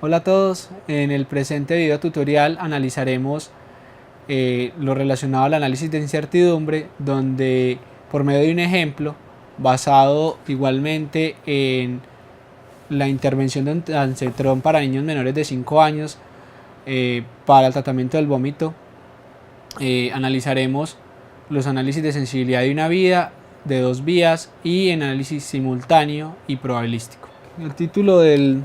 Hola a todos, en el presente video tutorial analizaremos lo relacionado al análisis de incertidumbre, donde por medio de un ejemplo basado igualmente en la intervención de ondansetron para niños menores de 5 años para el tratamiento del vómito, analizaremos los análisis de sensibilidad de una vía, de 2 vías y en análisis simultáneo y probabilístico. El título del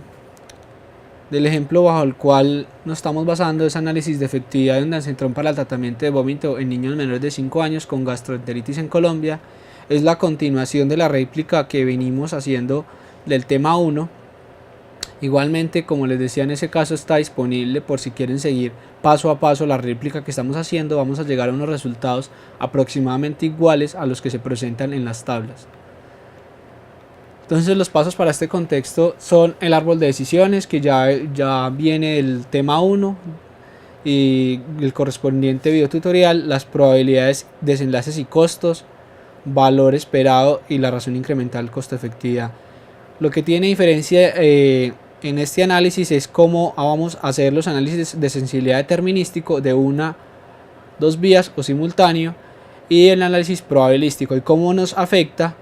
ejemplo bajo el cual nos estamos basando es análisis de efectividad de ondansetron para el tratamiento de vómito en niños menores de 5 años con gastroenteritis en Colombia. Es la continuación de la réplica que venimos haciendo del tema 1. Igualmente, como les decía, en ese caso está disponible por si quieren seguir paso a paso la réplica que estamos haciendo. Vamos a llegar a unos resultados aproximadamente iguales a los que se presentan en las tablas. Entonces los pasos para este contexto son el árbol de decisiones, que ya viene del tema 1 y el correspondiente video tutorial, las probabilidades, desenlaces y costos, valor esperado y la razón incremental costo-efectividad. Lo que tiene diferencia en este análisis es cómo vamos a hacer los análisis de sensibilidad determinístico de una, 2 vías o simultáneo, y el análisis probabilístico y cómo nos afecta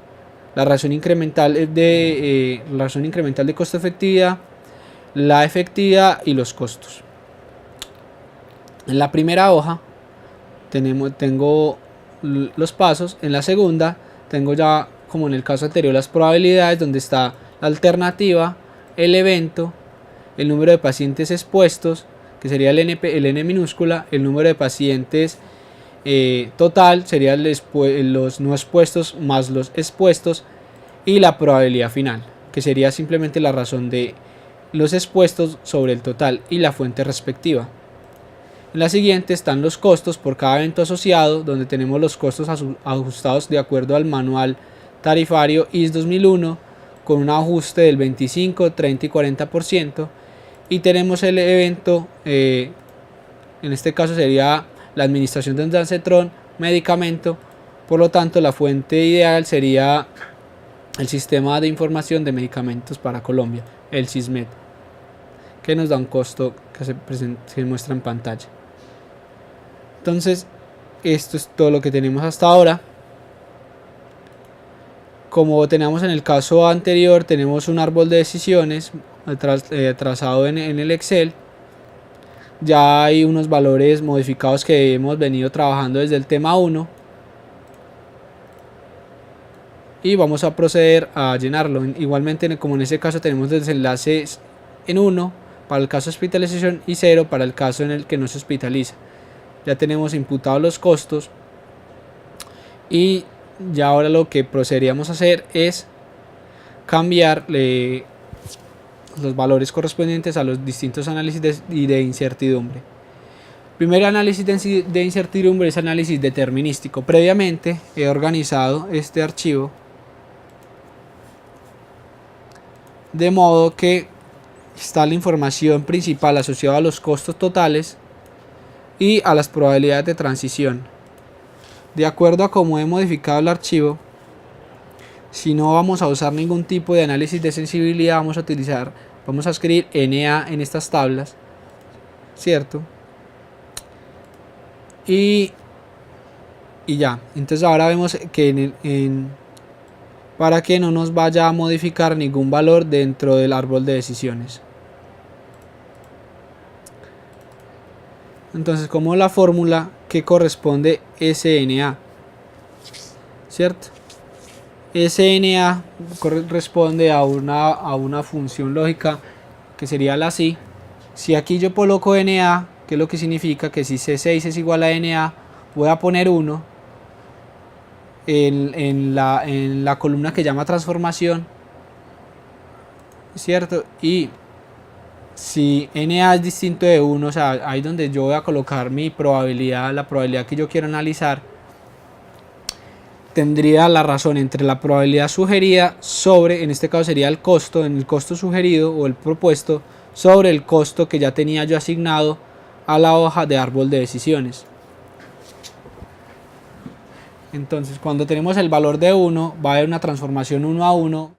la razón incremental de costo-efectividad, la efectividad y los costos. En la primera hoja tengo los pasos. En la segunda tengo ya, como en el caso anterior, las probabilidades, donde está la alternativa, el evento, el número de pacientes expuestos, que sería el N minúscula, el número de pacientes total, serían los no expuestos más los expuestos, y la probabilidad final, que sería simplemente la razón de los expuestos sobre el total y la fuente respectiva. En la siguiente están los costos por cada evento asociado, donde tenemos los costos ajustados de acuerdo al manual tarifario IS 2001 con un ajuste del 25, 30 y 40%, y tenemos el evento, en este caso sería la administración de ondansetron, medicamento. Por lo tanto, la fuente ideal sería el Sistema de Información de Medicamentos para Colombia, el SISMED, que nos da un costo que se muestra en pantalla. Entonces, esto es todo lo que tenemos hasta ahora. Como teníamos en el caso anterior, tenemos un árbol de decisiones trazado en el Excel. Ya hay unos valores modificados que hemos venido trabajando desde el tema 1 y vamos a proceder a llenarlo. Igualmente, como en ese caso tenemos desenlaces en 1 para el caso de hospitalización y 0 para el caso en el que no se hospitaliza. Ya tenemos imputados los costos y ya ahora lo que procederíamos a hacer es cambiar los valores correspondientes a los distintos análisis de incertidumbre. Primer análisis de incertidumbre es análisis determinístico. Previamente he organizado este archivo de modo que está la información principal asociada a los costos totales y a las probabilidades de transición. De acuerdo a cómo he modificado el archivo, si no vamos a usar ningún tipo de análisis de sensibilidad, vamos a escribir NA en estas tablas, ¿cierto? Y ya, entonces ahora vemos que para que no nos vaya a modificar ningún valor dentro del árbol de decisiones. Entonces, como la fórmula que corresponde SNA, ¿cierto? SNA corresponde a una función lógica que sería la SI. Si aquí yo coloco NA, que es lo que significa que si C6 es igual a NA, voy a poner 1 en la columna que llama transformación, ¿cierto? Y si NA es distinto de 1, o sea, ahí donde yo voy a colocar mi probabilidad, la probabilidad que yo quiero analizar, tendría la razón entre la probabilidad sugerida sobre, en este caso sería el costo, en el costo sugerido o el propuesto, sobre el costo que ya tenía yo asignado a la hoja de árbol de decisiones. Entonces, cuando tenemos el valor de 1, va a haber una transformación 1 a 1.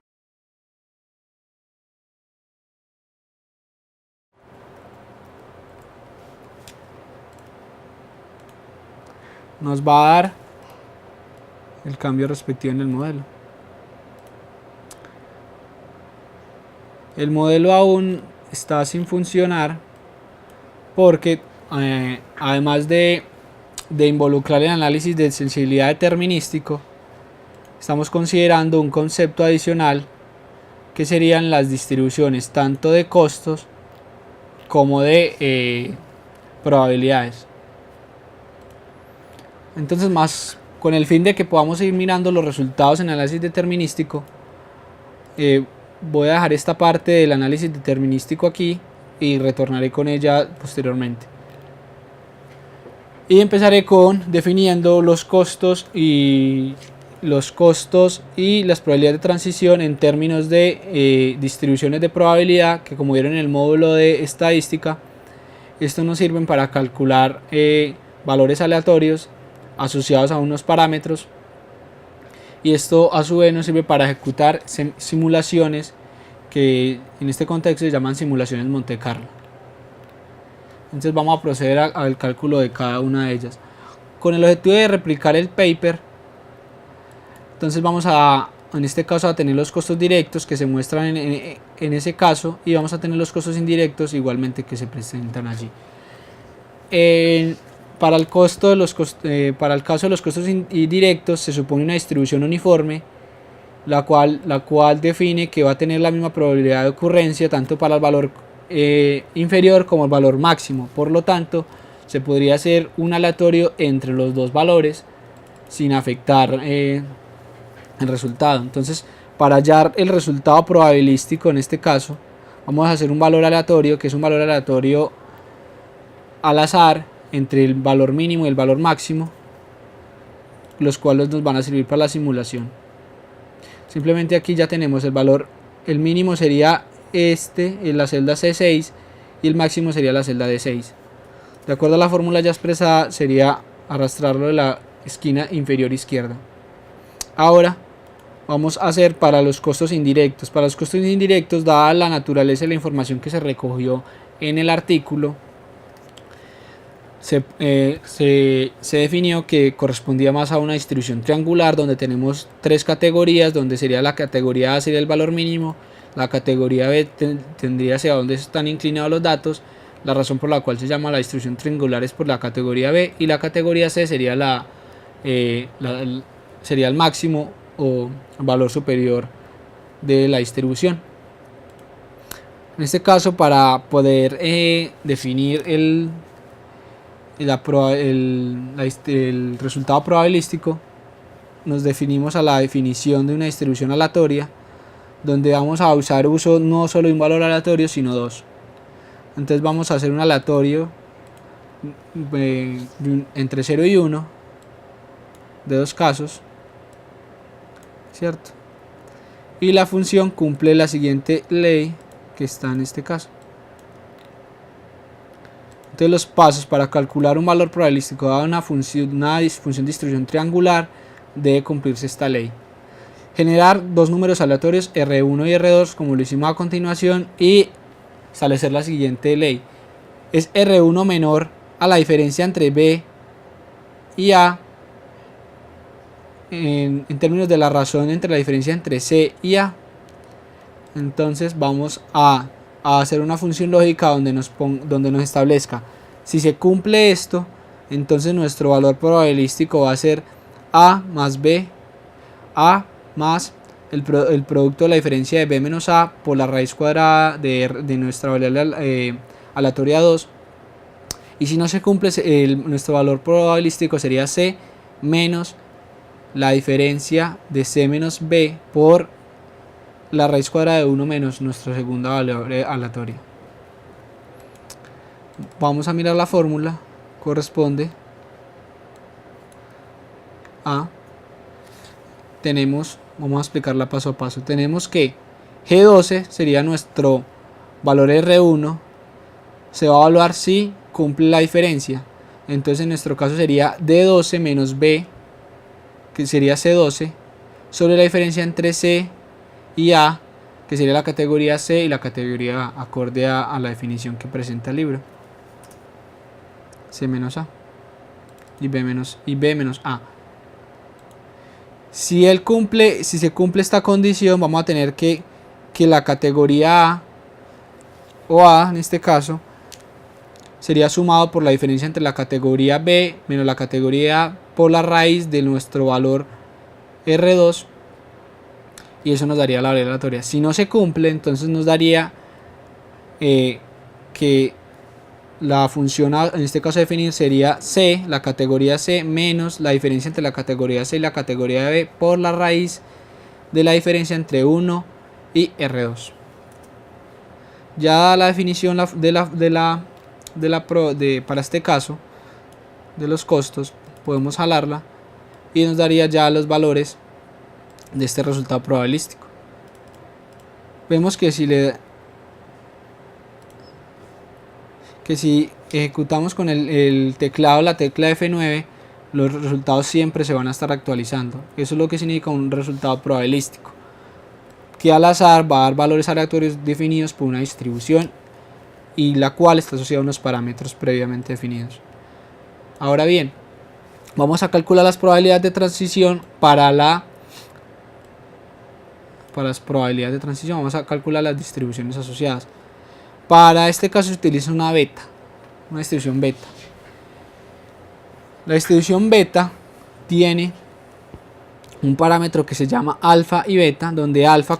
nos va a dar el cambio respectivo en el modelo. El modelo aún está sin funcionar porque además de involucrar el análisis de sensibilidad determinístico, estamos considerando un concepto adicional que serían las distribuciones tanto de costos como de probabilidades. Entonces, más con el fin de que podamos ir mirando los resultados en análisis determinístico, voy a dejar esta parte del análisis determinístico aquí y retornaré con ella posteriormente. Y empezaré con definiendo los costos y las probabilidades de transición en términos de distribuciones de probabilidad, que como vieron en el módulo de estadística, estos nos sirven para calcular valores aleatorios asociados a unos parámetros, y esto a su vez nos sirve para ejecutar simulaciones que en este contexto se llaman simulaciones Monte Carlo. Entonces vamos a proceder al cálculo de cada una de ellas con el objetivo de replicar el paper. Entonces vamos en este caso a tener los costos directos que se muestran en ese caso, y vamos a tener los costos indirectos igualmente que se presentan allí. Para el caso de los costos indirectos se supone una distribución uniforme, la cual define que va a tener la misma probabilidad de ocurrencia tanto para el valor inferior como el valor máximo. Por lo tanto, se podría hacer un aleatorio entre los dos valores sin afectar el resultado. Entonces, para hallar el resultado probabilístico en este caso, vamos a hacer un valor aleatorio, que es un valor aleatorio al azar entre el valor mínimo y el valor máximo, los cuales nos van a servir para la simulación. Simplemente aquí ya tenemos el valor, el mínimo sería en la celda C6 y el máximo sería la celda D6. De acuerdo a la fórmula ya expresada, sería arrastrarlo de la esquina inferior izquierda. Ahora vamos a hacer para los costos indirectos. Para los costos indirectos, dada la naturaleza de la información que se recogió en el artículo, se definió que correspondía más a una distribución triangular, donde tenemos tres categorías, donde sería la categoría A sería el valor mínimo, la categoría B tendría hacia dónde están inclinados los datos. La razón por la cual se llama la distribución triangular es por la categoría B, y la categoría C sería sería el máximo o valor superior de la distribución. En este caso, para poder definir el resultado probabilístico, nos definimos a la definición de una distribución aleatoria, donde vamos a usar no solo un valor aleatorio, sino dos. Entonces vamos a hacer un aleatorio entre 0 y 1 de dos casos, ¿cierto? Y la función cumple la siguiente ley que está en este caso. Entonces los pasos para calcular un valor probabilístico dada una función de distribución triangular, debe cumplirse esta ley. Generar dos números aleatorios R1 y R2 como lo hicimos a continuación, y establecer la siguiente ley. Es R1 menor a la diferencia entre B y A en términos de la razón entre la diferencia entre C y A. Entonces vamos a hacer una función lógica donde nos establezca, si se cumple esto, entonces nuestro valor probabilístico va a ser A más B, A más el producto de la diferencia de B menos A por la raíz cuadrada de nuestra variable aleatoria 2, y si no se cumple, nuestro valor probabilístico sería C menos la diferencia de C menos B por la raíz cuadrada de 1 menos nuestra segunda variable aleatoria. Vamos a mirar la fórmula. Corresponde a, vamos a explicarla paso a paso. Tenemos que G12 sería nuestro valor R1, se va a evaluar si cumple la diferencia. Entonces en nuestro caso sería D12 menos B, que sería C12, sobre la diferencia entre C y A, que sería la categoría C y la categoría A, acorde a la definición que presenta el libro. C menos A. y B menos A. Si se cumple esta condición, vamos a tener que la categoría A, o A en este caso, sería sumado por la diferencia entre la categoría B menos la categoría A por la raíz de nuestro valor R2, y eso nos daría la variable aleatoria. Si no se cumple, entonces nos daría que la función en este caso a definir sería C, la categoría C, menos la diferencia entre la categoría C y la categoría B por la raíz de la diferencia entre 1 y R2. Ya la definición para este caso de los costos, podemos jalarla y nos daría ya los valores de este resultado probabilístico. Vemos que si ejecutamos con el teclado la tecla F9, los resultados siempre se van a estar actualizando. Eso es lo que significa un resultado probabilístico, que al azar va a dar valores aleatorios definidos por una distribución y la cual está asociada a unos parámetros previamente definidos. Ahora bien, vamos a calcular las probabilidades de transición para las probabilidades de transición. Vamos a calcular las distribuciones asociadas. Para este caso se utiliza una distribución beta. La distribución beta tiene un parámetro que se llama alfa y beta, donde alfa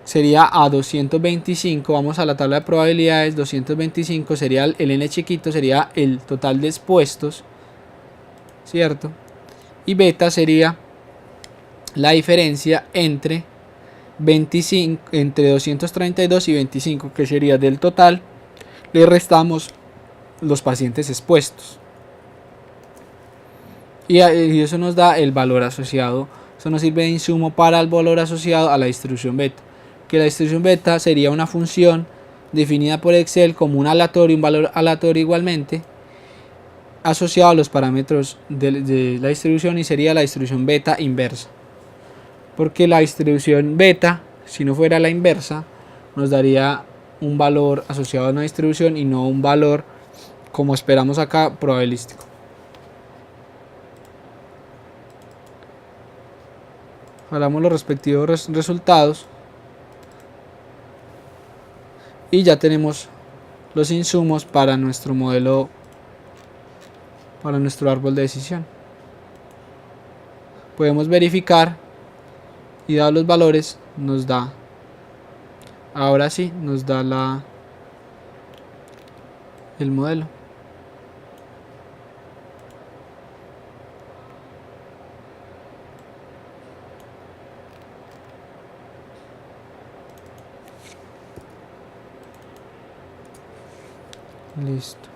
sería a 225. Vamos a la tabla de probabilidades. 225 sería el n chiquito, sería el total de expuestos, ¿cierto? Y beta sería la diferencia entre 232 y 25, que sería del total, le restamos los pacientes expuestos, y eso nos da el valor asociado. Eso nos sirve de insumo para el valor asociado a la distribución beta, que la distribución beta sería una función definida por Excel como un valor aleatorio igualmente asociado a los parámetros de la distribución, y sería la distribución beta inversa, porque la distribución beta, si no fuera la inversa, nos daría un valor asociado a una distribución y no un valor, como esperamos acá, probabilístico. Jalamos los respectivos resultados y ya tenemos los insumos para nuestro modelo, para nuestro árbol de decisión. Podemos verificar y dados los valores nos da, ahora sí nos da el modelo. Listo.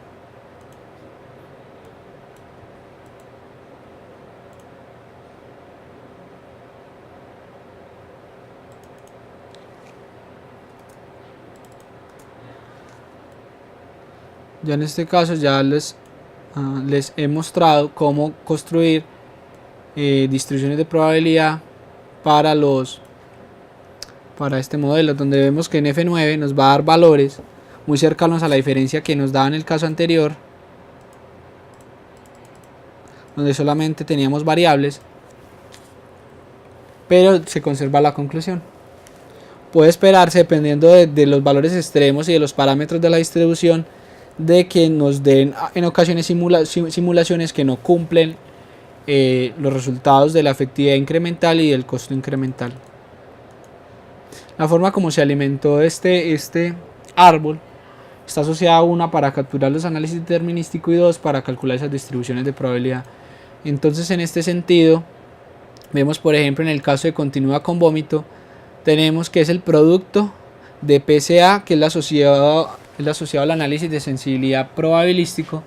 Ya en este caso ya les he mostrado cómo construir distribuciones de probabilidad para este modelo, donde vemos que en F9 nos va a dar valores muy cercanos a la diferencia que nos daba en el caso anterior, donde solamente teníamos variables, pero se conserva la conclusión. Puede esperarse, dependiendo de los valores extremos y de los parámetros de la distribución, de que nos den en ocasiones simulaciones que no cumplen los resultados de la efectividad incremental y del costo incremental. La forma como se alimentó este árbol está asociada a una para capturar los análisis determinísticos y dos para calcular esas distribuciones de probabilidad. Entonces, en este sentido, vemos por ejemplo en el caso de continua con vómito, tenemos que es el producto de PSA, que es el asociado al análisis de sensibilidad probabilístico,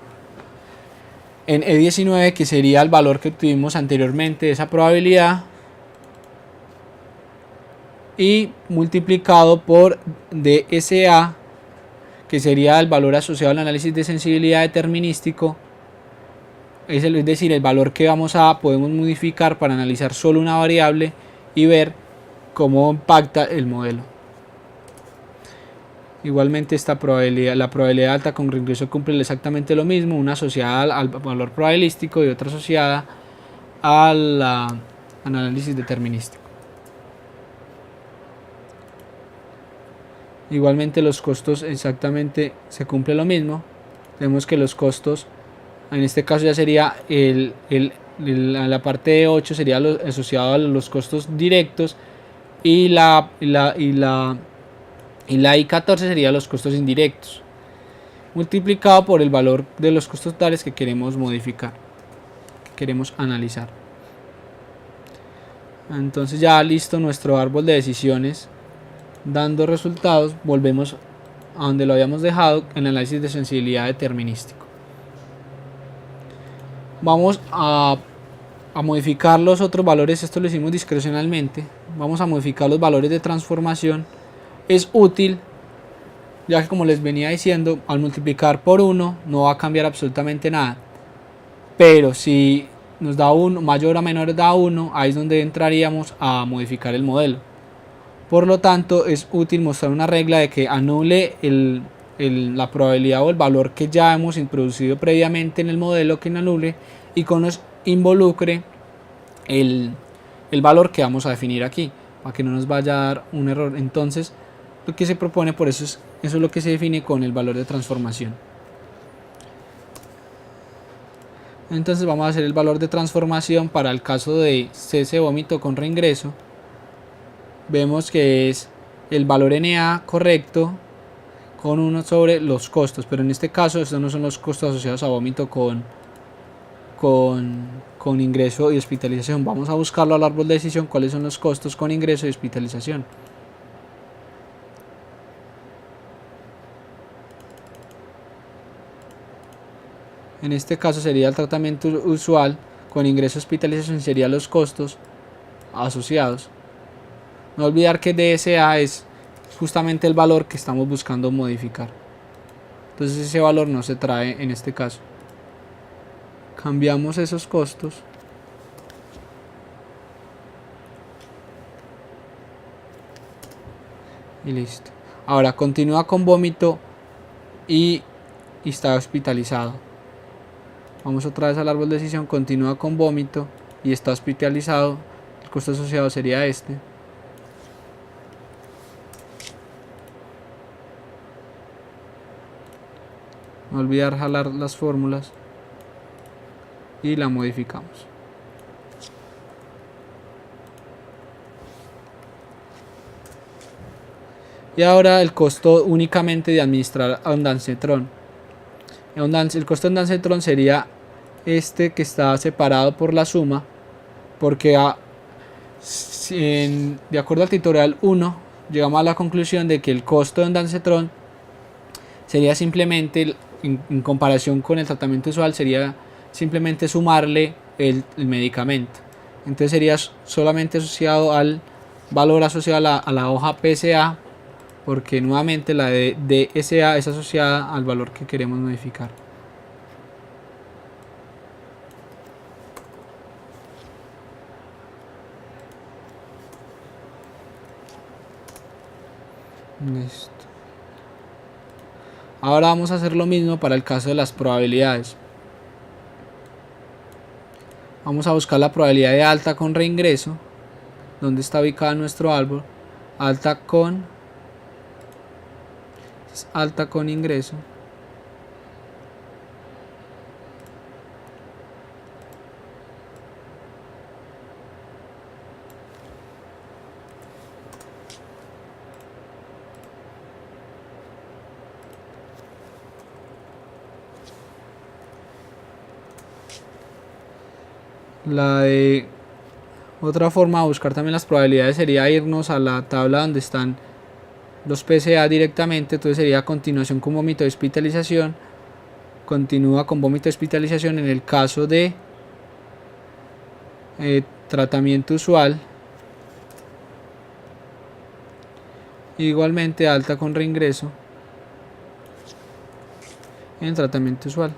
en E19, que sería el valor que obtuvimos anteriormente de esa probabilidad, y multiplicado por DSA, que sería el valor asociado al análisis de sensibilidad determinístico, es decir, el valor que podemos modificar para analizar solo una variable y ver cómo impacta el modelo. Igualmente esta probabilidad, la probabilidad alta con reingreso cumple exactamente lo mismo, una asociada al valor probabilístico y otra asociada al análisis determinístico. Igualmente los costos exactamente se cumple lo mismo. Vemos que los costos, en este caso ya sería la parte de 8 sería asociado a los costos directos y la I14 sería los costos indirectos, multiplicado por el valor de los costos totales que queremos modificar, que queremos analizar. Entonces ya listo nuestro árbol de decisiones dando resultados, volvemos a donde lo habíamos dejado en el análisis de sensibilidad determinístico. Vamos a modificar los otros valores, esto lo hicimos discrecionalmente. Vamos a modificar los valores de transformación. Es útil, ya que como les venía diciendo, al multiplicar por 1 no va a cambiar absolutamente nada. Pero si nos da 1, mayor o menor da 1, ahí es donde entraríamos a modificar el modelo. Por lo tanto, es útil mostrar una regla de que anule la probabilidad o el valor que ya hemos introducido previamente en el modelo, que anule y que nos involucre el valor que vamos a definir aquí, para que no nos vaya a dar un error. Entonces, lo que se propone, por eso es lo que se define con el valor de transformación. Entonces vamos a hacer el valor de transformación para el caso de cese de vómito con reingreso. Vemos que es el valor NA correcto con 1 sobre los costos, pero en este caso estos no son los costos asociados a vómito con ingreso y hospitalización. Vamos a buscarlo al árbol de decisión, cuáles son los costos con ingreso y hospitalización. En este caso sería el tratamiento usual, con ingreso y hospitalización serían los costos asociados. No olvidar que DSA es justamente el valor que estamos buscando modificar. Entonces ese valor no se trae en este caso. Cambiamos esos costos. Y listo. Ahora continúa con vómito y está hospitalizado. Vamos otra vez al árbol de decisión. Continúa con vómito y está hospitalizado. El costo asociado sería este. No olvidar jalar las fórmulas y la modificamos. Y ahora el costo únicamente de administrar a ondansetron. El costo de ondansetron sería este que está separado por la suma, porque de acuerdo al tutorial 1 llegamos a la conclusión de que el costo de ondansetron sería simplemente, en comparación con el tratamiento usual, sería simplemente sumarle el medicamento. Entonces sería solamente asociado al valor asociado a la hoja PSA, porque nuevamente la de DSA es asociada al valor que queremos modificar. Listo. Ahora vamos a hacer lo mismo para el caso de las probabilidades. Vamos a buscar la probabilidad de alta con reingreso, donde está ubicada nuestro árbol. Alta con ingreso. Otra forma de buscar también las probabilidades sería irnos a la tabla donde están los PSA directamente. Entonces sería continuación con vómito de hospitalización, continúa con vómito de hospitalización en el caso de tratamiento usual, igualmente alta con reingreso en tratamiento usual.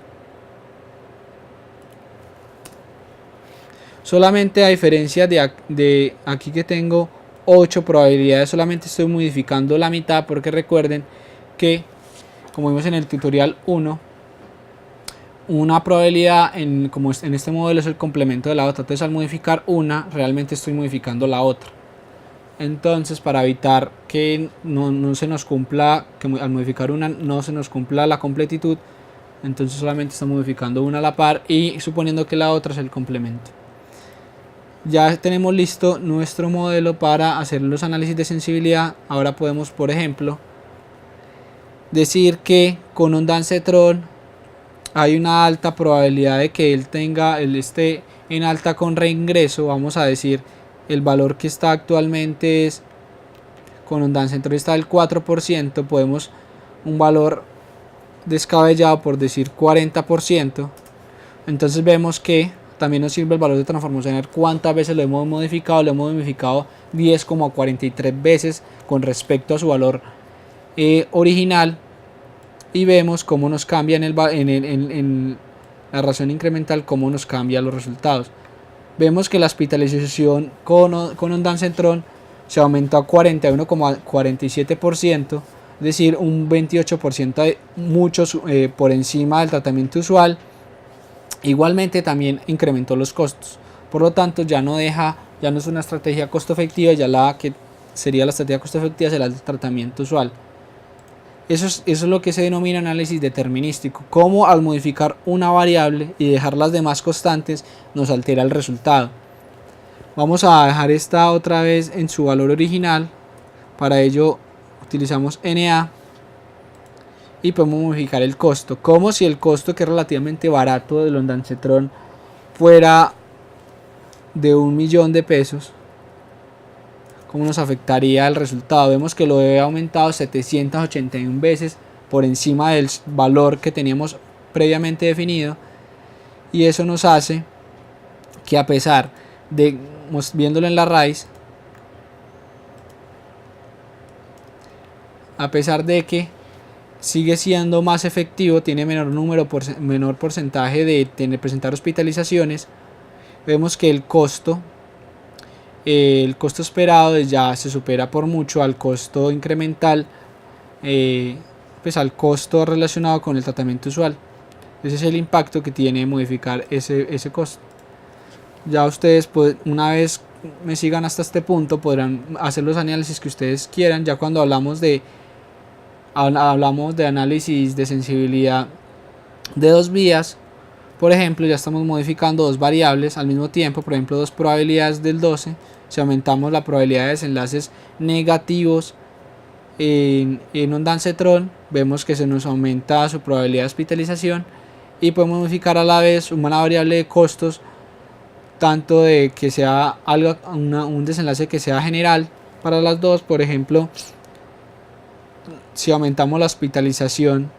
Solamente a diferencia de aquí que tengo 8 probabilidades, solamente estoy modificando la mitad, porque recuerden que, como vimos en el tutorial 1, una probabilidad como en este modelo es el complemento de la otra. Entonces al modificar una, realmente estoy modificando la otra. Entonces, para evitar que no se nos cumpla, que al modificar una no se nos cumpla la completitud, entonces solamente estamos modificando una a la par y suponiendo que la otra es el complemento. Ya tenemos listo nuestro modelo para hacer los análisis de sensibilidad. Ahora podemos, por ejemplo, decir que con ondansetron hay una alta probabilidad de que él esté en alta con reingreso. Vamos a decir, el valor que está actualmente es, con ondansetron está el 4%, podemos un valor descabellado por decir 40%. Entonces vemos que también nos sirve el valor de transformación, ver cuántas veces lo hemos modificado. 10,43 veces con respecto a su valor original, y vemos cómo nos cambia en la razón incremental, cómo nos cambia los resultados. Vemos que la hospitalización con ondansetron se aumentó a 41,47%, es decir, un 28% mucho por encima del tratamiento usual. Igualmente también incrementó los costos, por lo tanto ya no es una estrategia costo efectiva, ya la que sería la estrategia costo efectiva será el tratamiento usual. Eso es lo que se denomina análisis determinístico, cómo al modificar una variable y dejar las demás constantes nos altera el resultado. Vamos a dejar esta otra vez en su valor original. Para ello utilizamos NA y podemos modificar el costo, como si el costo, que es relativamente barato, del ondansetron fuera de 1.000.000 de pesos. ¿Cómo nos afectaría el resultado? Vemos que lo he aumentado 781 veces por encima del valor que teníamos previamente definido, y eso nos hace que, a pesar de, viéndolo en la raíz, a pesar de que sigue siendo más efectivo, tiene menor porcentaje de presentar hospitalizaciones, vemos que el costo esperado ya se supera por mucho al costo incremental, pues al costo relacionado con el tratamiento usual. Ese es el impacto que tiene modificar ese costo. Ya ustedes, una vez me sigan hasta este punto, podrán hacer los análisis que ustedes quieran. Ya cuando hablamos de análisis de sensibilidad de dos vías, por ejemplo, ya estamos modificando dos variables al mismo tiempo, por ejemplo, dos probabilidades del 12. Si aumentamos la probabilidad de desenlaces negativos en ondansetron, vemos que se nos aumenta su probabilidad de hospitalización, y podemos modificar a la vez una variable de costos, tanto de que sea un desenlace que sea general para las dos. Por ejemplo, si aumentamos la hospitalización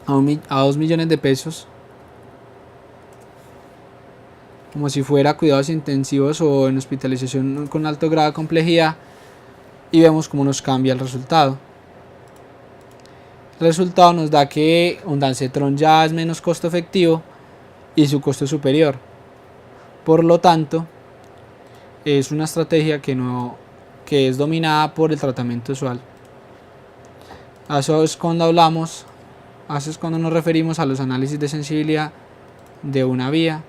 a 2.000.000 de pesos, como si fuera cuidados intensivos o en hospitalización con alto grado de complejidad, y vemos cómo nos cambia el resultado. El resultado nos da que ondansetron ya es menos costo efectivo y su costo es superior. Por lo tanto, es una estrategia que es dominada por el tratamiento usual. Eso es cuando nos referimos a los análisis de sensibilidad de una vía,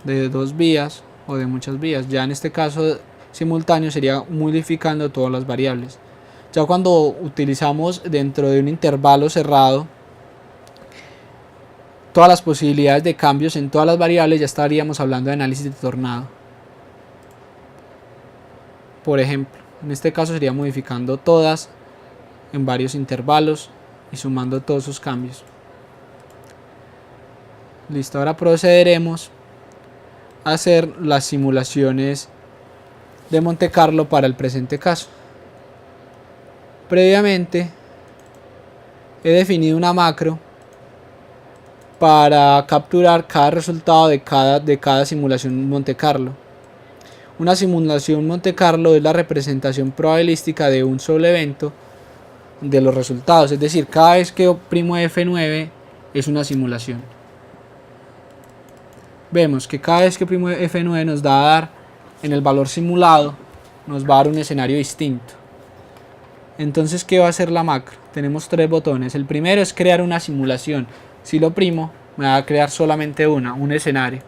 de dos vías o de muchas vías. Ya en este caso simultáneo sería modificando todas las variables. Ya cuando utilizamos dentro de un intervalo cerrado todas las posibilidades de cambios en todas las variables, ya estaríamos hablando de análisis de tornado. Por ejemplo, en este caso sería modificando todas en varios intervalos y sumando todos sus cambios. Listo, ahora procederemos a hacer las simulaciones de Monte Carlo para el presente caso. Previamente he definido una macro para capturar cada resultado de cada simulación Monte Carlo. Una simulación Monte Carlo es la representación probabilística de un solo evento de los resultados, es decir, cada vez que oprimo F9 es una simulación. Vemos que cada vez que oprimo F9 nos va a dar, en el valor simulado, nos va a dar un escenario distinto. Entonces, ¿qué va a hacer la macro? tenemos tres botones. El primero es crear una simulación. Si lo oprimo, me va a crear solamente un escenario.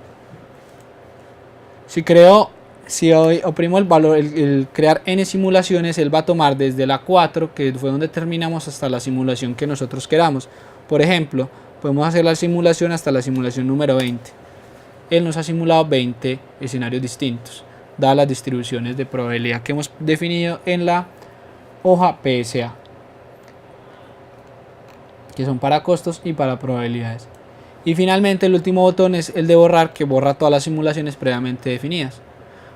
Si hoy oprimo el valor, el crear n simulaciones, él va a tomar desde la 4, que fue donde terminamos, hasta la simulación que nosotros queramos. Por ejemplo, podemos hacer la simulación hasta la simulación número 20. Él nos ha simulado 20 escenarios distintos, dadas las distribuciones de probabilidad que hemos definido en la hoja PSA, que son para costos y para probabilidades. Y finalmente el último botón es el de borrar, que borra todas las simulaciones previamente definidas.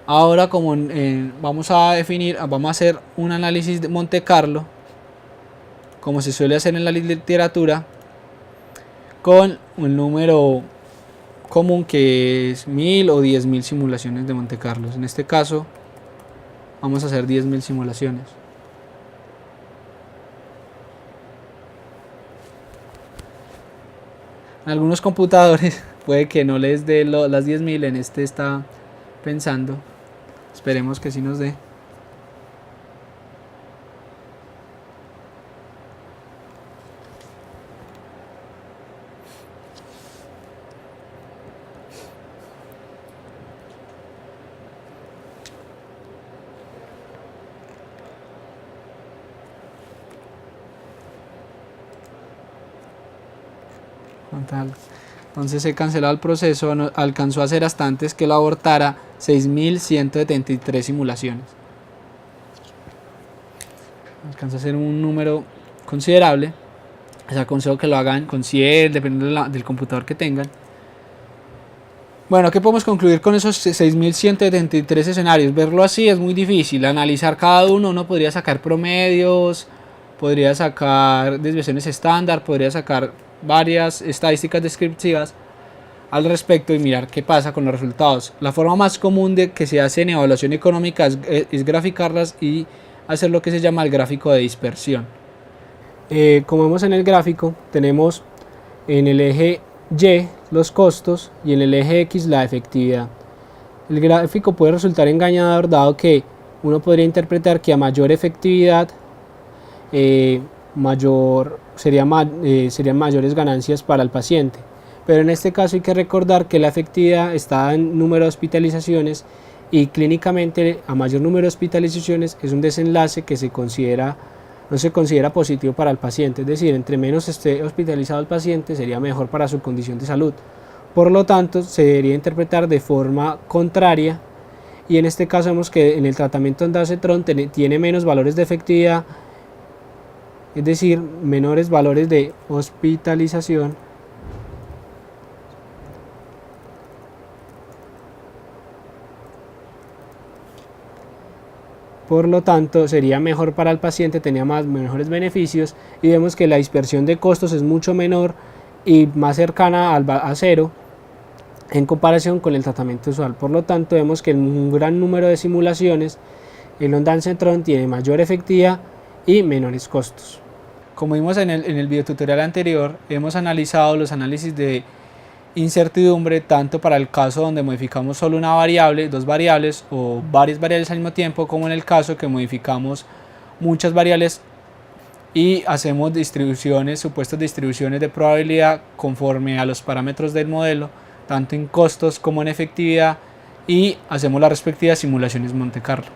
Ahora, como vamos a hacer un análisis de Monte Carlo, como se suele hacer en la literatura, con un número común que es 1000 o 10.000 simulaciones de Monte Carlo. En este caso vamos a hacer 10.000 simulaciones. En algunos computadores puede que no les dé las 10.000, en este está pensando. Esperemos que sí nos dé. Entonces se canceló el proceso, alcanzó a hacer hasta antes que lo abortara 6.173 simulaciones. Alcanzó a ser un número considerable. Les aconsejo que lo hagan con 100, dependiendo del computador que tengan. Bueno, ¿qué podemos concluir con esos 6.173 escenarios? Verlo así es muy difícil. Analizar cada uno podría sacar promedios, podría sacar desviaciones estándar, podría sacar varias estadísticas descriptivas al respecto y mirar qué pasa con los resultados. La forma más común de que se hace en evaluación económica es graficarlas y hacer lo que se llama el gráfico de dispersión. Como vemos en el gráfico, tenemos en el eje Y los costos y en el eje X la efectividad. El gráfico puede resultar engañador, dado que uno podría interpretar que a mayor efectividad serían mayores ganancias para el paciente, pero en este caso hay que recordar que la efectividad está en número de hospitalizaciones y clínicamente a mayor número de hospitalizaciones es un desenlace que no se considera positivo para el paciente, es decir, entre menos esté hospitalizado el paciente sería mejor para su condición de salud. Por lo tanto, se debería interpretar de forma contraria, y en este caso vemos que en el tratamiento de ondansetron tiene menos valores de efectividad, es decir, menores valores de hospitalización. Por lo tanto, sería mejor para el paciente, tenía mejores beneficios, y vemos que la dispersión de costos es mucho menor y más cercana a cero en comparación con el tratamiento usual. Por lo tanto, vemos que en un gran número de simulaciones el ondansetron tiene mayor efectividad y menores costos. Como vimos en el videotutorial anterior, hemos analizado los análisis de incertidumbre tanto para el caso donde modificamos solo una variable, dos variables o varias variables al mismo tiempo, como en el caso que modificamos muchas variables y hacemos supuestas distribuciones de probabilidad conforme a los parámetros del modelo, tanto en costos como en efectividad, y hacemos las respectivas simulaciones Monte Carlo.